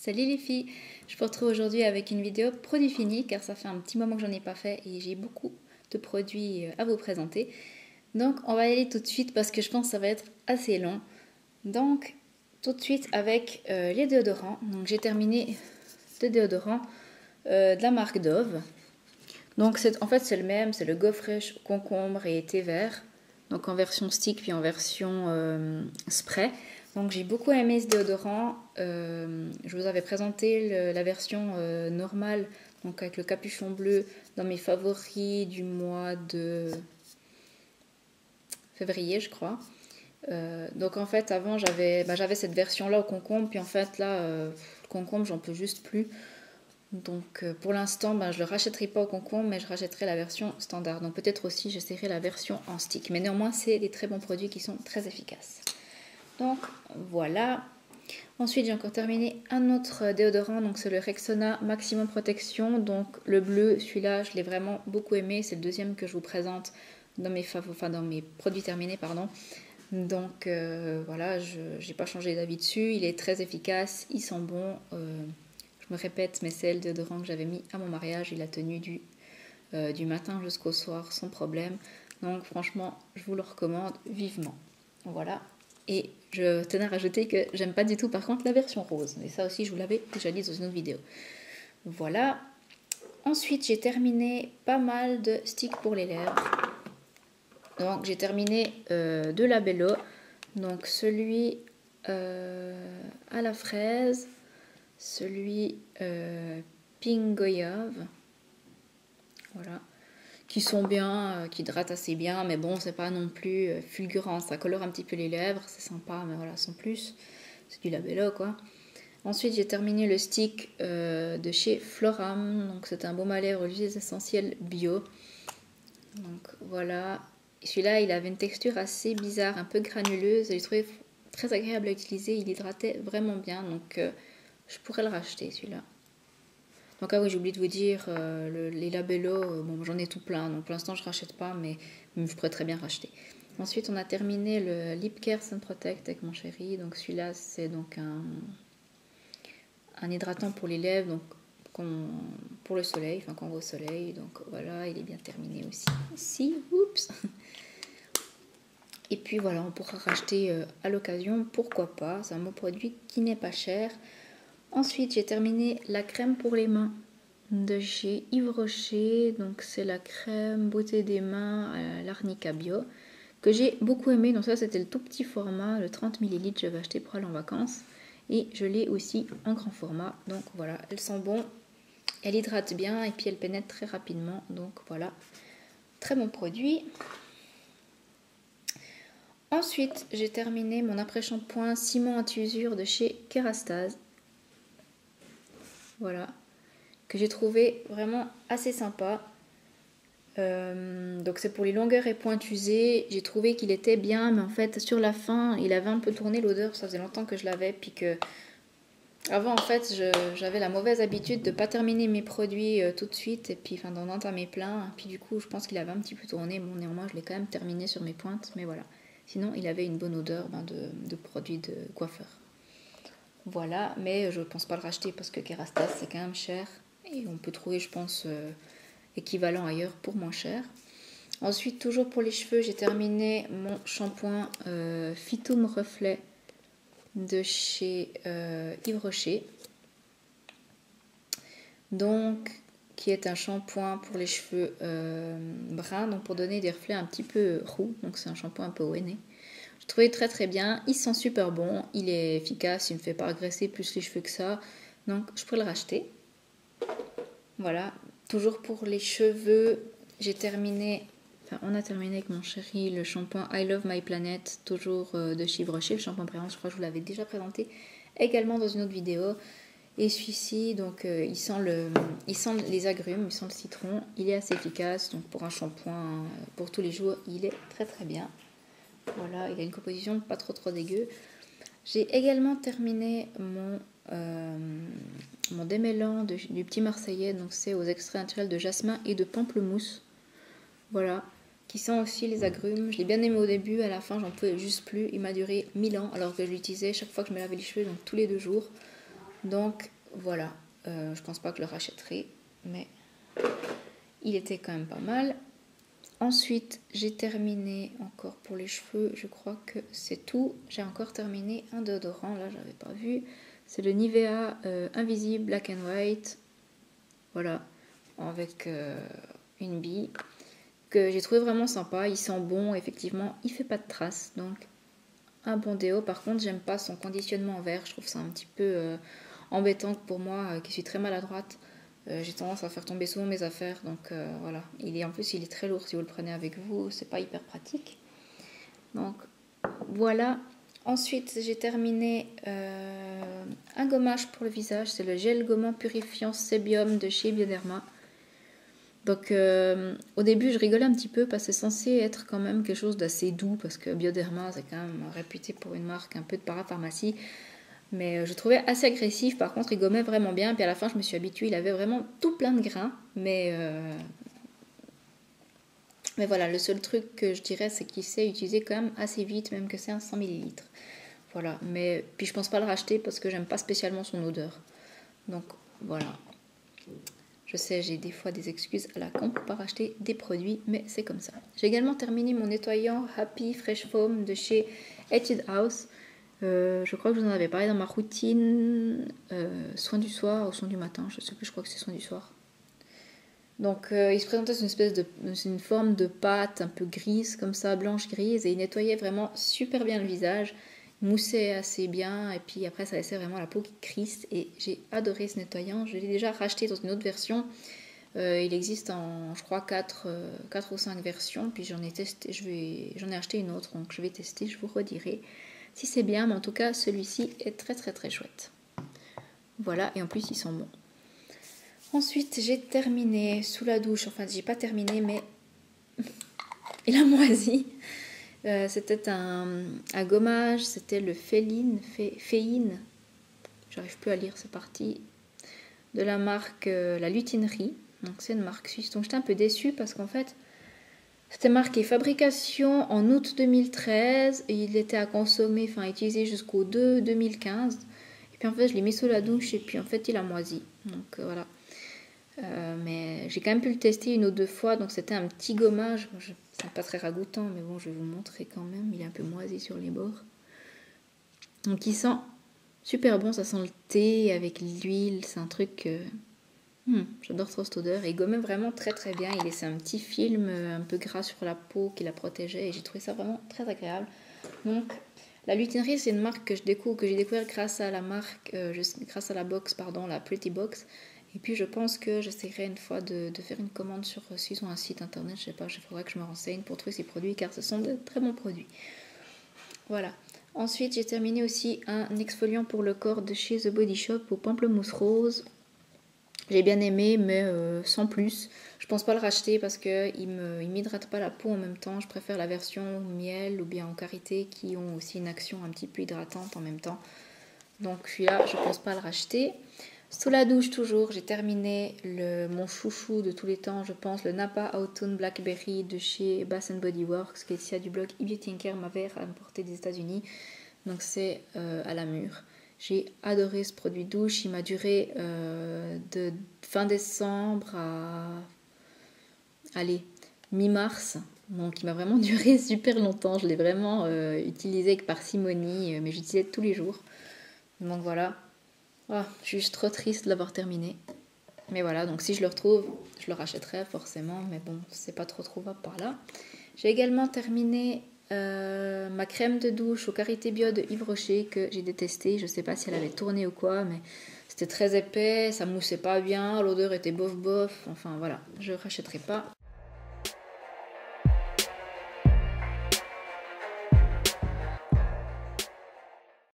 Salut les filles, je vous retrouve aujourd'hui avec une vidéo produit fini car ça fait un petit moment que j'en ai pas fait et j'ai beaucoup de produits à vous présenter. Donc on va y aller tout de suite parce que je pense que ça va être assez long. Donc tout de suite avec les déodorants. Donc j'ai terminé deux déodorants de la marque Dove. Donc en fait c'est le même, c'est le Go Fresh concombre et thé vert. Donc en version stick puis en version spray. Donc j'ai beaucoup aimé ce déodorant. Je vous avais présenté la version normale, donc avec le capuchon bleu, dans mes favoris du mois de février, je crois. Donc en fait avant j'avais cette version là au concombre, puis en fait là le concombre j'en peux juste plus. Donc pour l'instant je le rachèterai pas au concombre, mais je rachèterai la version standard. Donc peut-être aussi j'essaierai la version en stick. Mais néanmoins c'est des très bons produits qui sont très efficaces. Donc voilà. Ensuite j'ai encore terminé un autre déodorant, donc c'est le Rexona Maximum Protection. Donc le bleu, celui-là je l'ai vraiment beaucoup aimé. C'est le deuxième que je vous présente dans mes produits terminés, pardon. Donc voilà, je n'ai pas changé d'avis dessus. Il est très efficace, il sent bon. Je me répète, mais c'est le déodorant que j'avais mis à mon mariage. Il a tenu du matin jusqu'au soir sans problème. Donc franchement, je vous le recommande vivement. Voilà. Et je tenais à rajouter que j'aime pas du tout par contre la version rose. Et ça aussi, je vous l'avais déjà dit dans une autre vidéo. Voilà. Ensuite, j'ai terminé pas mal de sticks pour les lèvres. Donc j'ai terminé deux labellos. Donc celui à la fraise, celui pink goyave, voilà, qui sont bien, qui hydratent assez bien, mais bon, c'est pas non plus fulgurant, ça colore un petit peu les lèvres, c'est sympa, mais voilà, sans plus, c'est du labello quoi. Ensuite, j'ai terminé le stick de chez Floram, donc c'est un baume à lèvres huiles essentielles bio. Donc voilà, celui-là, il avait une texture assez bizarre, un peu granuleuse, et je trouvais très agréable à utiliser, il hydratait vraiment bien, donc je pourrais le racheter celui-là. Donc ah oui, j'ai oublié de vous dire, les labellos, bon j'en ai tout plein, donc pour l'instant je rachète pas, mais je pourrais très bien racheter. Ensuite on a terminé le Lip Care Sun Protect avec mon chéri, donc celui-là c'est donc un hydratant pour les lèvres, donc pour le soleil, enfin quand on va au soleil, donc voilà, il est bien terminé aussi. Ici, oups. Et puis voilà, on pourra racheter à l'occasion, pourquoi pas, c'est un bon produit qui n'est pas cher. Ensuite, j'ai terminé la crème pour les mains de chez Yves Rocher. Donc, c'est la crème beauté des mains à l'Arnica Bio que j'ai beaucoup aimé. Donc, ça, c'était le tout petit format, le 30 ml. J'avais acheté pour aller en vacances. Et je l'ai aussi en grand format. Donc, voilà, elle sent bon. Elle hydrate bien et puis elle pénètre très rapidement. Donc, voilà, très bon produit. Ensuite, j'ai terminé mon après-shampoing ciment anti-usure de chez Kerastase. Voilà, que j'ai trouvé vraiment assez sympa. Donc c'est pour les longueurs et pointes usées. J'ai trouvé qu'il était bien, mais en fait sur la fin il avait un peu tourné l'odeur. Ça faisait longtemps que je l'avais, puis que avant en fait j'avais la mauvaise habitude de pas terminer mes produits tout de suite et puis d'en entamer plein. Puis du coup je pense qu'il avait un petit peu tourné. Bon, néanmoins je l'ai quand même terminé sur mes pointes, mais voilà. Sinon il avait une bonne odeur de produits de coiffeur. Voilà, mais je ne pense pas le racheter parce que Kerastase c'est quand même cher et on peut trouver, je pense, équivalent ailleurs pour moins cher. Ensuite, toujours pour les cheveux, j'ai terminé mon shampoing Phytoum Reflet de chez Yves Rocher. Donc, qui est un shampoing pour les cheveux bruns, donc pour donner des reflets un petit peu roux. Donc, c'est un shampoing un peu ouéné. Je trouvais très très bien, il sent super bon, il est efficace, il ne me fait pas agresser plus les cheveux que ça, donc je pourrais le racheter. Voilà, toujours pour les cheveux, on a terminé avec mon chéri le shampoing I Love My Planet, toujours de chez Yves Rocher, le shampoing Prévence, je crois que je vous l'avais déjà présenté également dans une autre vidéo. Et celui-ci, donc il sent les agrumes, il sent le citron, il est assez efficace, donc pour un shampoing pour tous les jours, il est très très bien. Voilà, il a une composition pas trop dégueu. J'ai également terminé mon démêlant du petit Marseillais, donc c'est aux extraits naturels de jasmin et de pamplemousse. Voilà, qui sent aussi les agrumes. Je l'ai bien aimé au début, à la fin j'en pouvais juste plus. Il m'a duré 1000 ans alors que je l'utilisais chaque fois que je me lavais les cheveux, donc tous les 2 jours. Donc voilà, je pense pas que je le rachèterai, mais il était quand même pas mal. Ensuite, j'ai terminé encore pour les cheveux, je crois que c'est tout. J'ai encore terminé un déodorant, là j'avais pas vu. C'est le Nivea Invisible Black and White. Voilà, avec une bille que j'ai trouvé vraiment sympa. Il sent bon, effectivement, il fait pas de traces, donc un bon déo. Par contre, j'aime pas son conditionnement en verre. Je trouve ça un petit peu embêtant pour moi, qui suis très maladroite. J'ai tendance à faire tomber souvent mes affaires, donc voilà. En plus, il est très lourd si vous le prenez avec vous, c'est pas hyper pratique. Donc voilà. Ensuite, j'ai terminé un gommage pour le visage, c'est le gel gommant purifiant Sebium de chez Bioderma. Donc au début, je rigolais un petit peu parce que c'est censé être quand même quelque chose d'assez doux, parce que Bioderma, c'est quand même réputé pour une marque un peu de parapharmacie. Mais je trouvais assez agressif, par contre il gommait vraiment bien, puis à la fin je me suis habituée, il avait vraiment tout plein de grains, mais voilà, le seul truc que je dirais c'est qu'il s'est utilisé quand même assez vite, même que c'est un 100 ml. Voilà, mais puis je pense pas le racheter parce que j'aime pas spécialement son odeur. Donc voilà, je sais, j'ai des fois des excuses à la con pour pas racheter des produits, mais c'est comme ça. J'ai également terminé mon nettoyant Happy Fresh Foam de chez Etude House. Je crois que je vous en avais parlé dans ma routine soin du soir ou soin du matin, je sais plus, je crois que c'est soin du soir. Donc il se présentait sous une forme de pâte un peu grise comme ça, blanche grise, et il nettoyait vraiment super bien le visage, il moussait assez bien, et puis après ça laissait vraiment la peau qui crisse, et j'ai adoré ce nettoyant. Je l'ai déjà racheté dans une autre version. Il existe en, je crois, 4 ou 5 versions, puis j'en ai acheté une autre, donc je vais tester, je vous redirai si c'est bien, mais en tout cas celui-ci est très très très chouette. Voilà, et en plus ils sont bons. Ensuite j'ai terminé sous la douche, enfin j'ai pas terminé, mais il a moisi. C'était un gommage, c'était le Féine, j'arrive plus à lire, c'est parti, de la marque La Lutinerie, donc c'est une marque suisse. Donc j'étais un peu déçue parce qu'en fait c'était marqué fabrication en août 2013 et il était à consommer, enfin utiliser jusqu'au 2 2015. Et puis en fait je l'ai mis sous la douche et puis en fait il a moisi. Donc voilà. Mais j'ai quand même pu le tester une ou deux fois, donc c'était un petit gommage. C'est pas très ragoûtant, mais bon, je vais vous montrer quand même. Il est un peu moisi sur les bords. Donc il sent super bon, ça sent le thé avec l'huile, c'est un truc... j'adore trop cette odeur. Et il gommait vraiment très très bien. Il laissait un petit film un peu gras sur la peau qui la protégeait, et j'ai trouvé ça vraiment très agréable. Donc la Lutinerie, c'est une marque que j'ai découvert grâce à la grâce à la box, pardon, la Pretty Box. Et puis je pense que j'essaierai une fois de faire une commande s'ils ont un site internet, je sais pas, il faudrait que je me renseigne pour trouver ces produits, car ce sont de très bons produits. Voilà. Ensuite, j'ai terminé aussi un exfoliant pour le corps de chez The Body Shop au pamplemousse rose. J'ai bien aimé, mais sans plus. Je pense pas le racheter parce qu'il m'hydrate pas la peau en même temps. Je préfère la version miel ou bien en karité qui ont aussi une action un petit peu hydratante en même temps. Donc celui-là, je pense pas le racheter. Sous la douche toujours, j'ai terminé mon chouchou de tous les temps, je pense, le Napa Autumn Blackberry de chez Bath Body Works, qui est ici du blog eBeauty & Care, m'avait importé des États-Unis. Donc c'est à la mûre. J'ai adoré ce produit douche, il m'a duré de fin décembre à mi-mars. Donc il m'a vraiment duré super longtemps, je l'ai vraiment utilisé avec parcimonie, mais j'utilisais tous les jours. Donc voilà. Je suis juste trop triste de l'avoir terminé. Mais voilà, donc si je le retrouve, je le rachèterai forcément, mais bon, c'est pas trop trouvable par là. J'ai également terminé ma crème de douche au Karité Bio de Yves Rocher que j'ai détestée. Je sais pas si elle avait tourné ou quoi, mais c'était très épais, ça moussait pas bien, l'odeur était bof bof. Enfin voilà, je rachèterai pas.